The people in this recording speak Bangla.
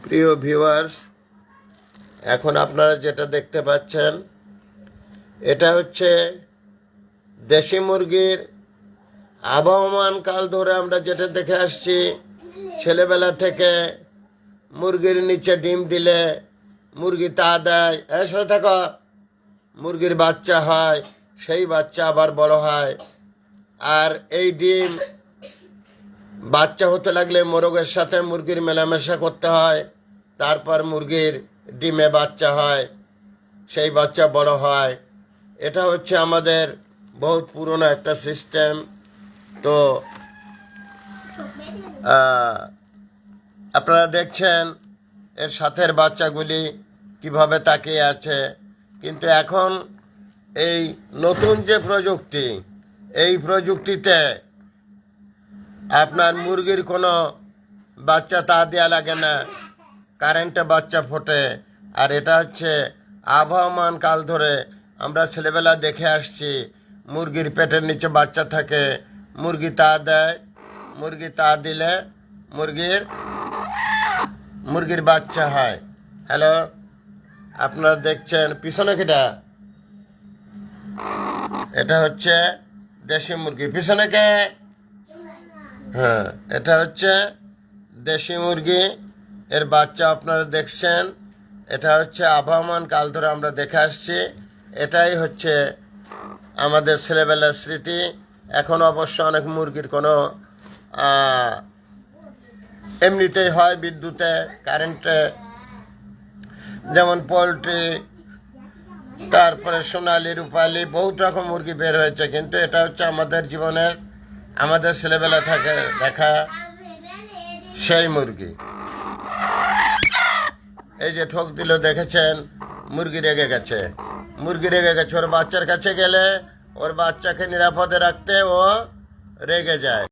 প্রিয় ভিউয়ার্স, এখন আপনারা যেটা দেখতে পাচ্ছেন এটা হচ্ছে দেশি মুরগির আবহমান কাল ধরে আমরা যেটা দেখে আসছি। ছেলেবেলা থেকে মুরগির নিচে ডিম দিলে মুরগি তা দেয়, এসে থাকো, মুরগির বাচ্চা হয়, সেই বাচ্চা আবার বড় হয়। আর এই ডিম বাচ্চা হতে লাগলে মোরগের সাথে মুরগির মেলামেশা করতে হয়, তারপর মুরগির ডিমে বাচ্চা হয়, সেই বাচ্চা বড় হয়। এটা হচ্ছে আমাদের বহুত পুরনো একটা সিস্টেম। তো আপনারা দেখছেন এর সাথের বাচ্চাগুলি কিভাবে তাকিয়ে আছে। কিন্তু এখন এই নতুন যে প্রযুক্তি, এই প্রযুক্তিতে আপনার মুরগির কোনো বাচ্চা তা দেওয়া লাগে না, কারেন্টে বাচ্চা ফোটে। আর এটা হচ্ছে আবহমান কাল ধরে আমরা ছেলেবেলা দেখে আসছি। মুরগির পেটের নিচে বাচ্চা থাকে, মুরগি তা দেয়, মুরগি তা দিলে মুরগির বাচ্চা হয়। হ্যালো, আপনারা দেখছেন পিছনে কিটা, এটা হচ্ছে দেশি মুরগি। পিছনে কে? হ্যাঁ, এটা হচ্ছে দেশি মুরগি, এর বাচ্চা আপনারা দেখছেন। এটা হচ্ছে আবহমান কাল ধরে আমরা দেখে আসছি। এটাই হচ্ছে আমাদের ছেলেবেলার স্মৃতি। এখন অবশ্য অনেক মুরগির কোনো এমনিতেই হয় বিদ্যুতে, কারেন্টে, যেমন পোলট্রি, তারপরে সোনালি, রূপালি, বহুত রকম মুরগি বের হয়েছে। কিন্তু এটা হচ্ছে আমাদের জীবনের, আমাদের ছেলেবেলা থেকে দেখা সেই মুরগি। এই যে ঠোক দিল দেখেছেন, মুরগি রেগে গেছে, মুরগি রেগে গেছে। ওর বাচ্চার কাছে গেলে ওর বাচ্চাকে নিরাপদে রাখতে ও রেগে যায়।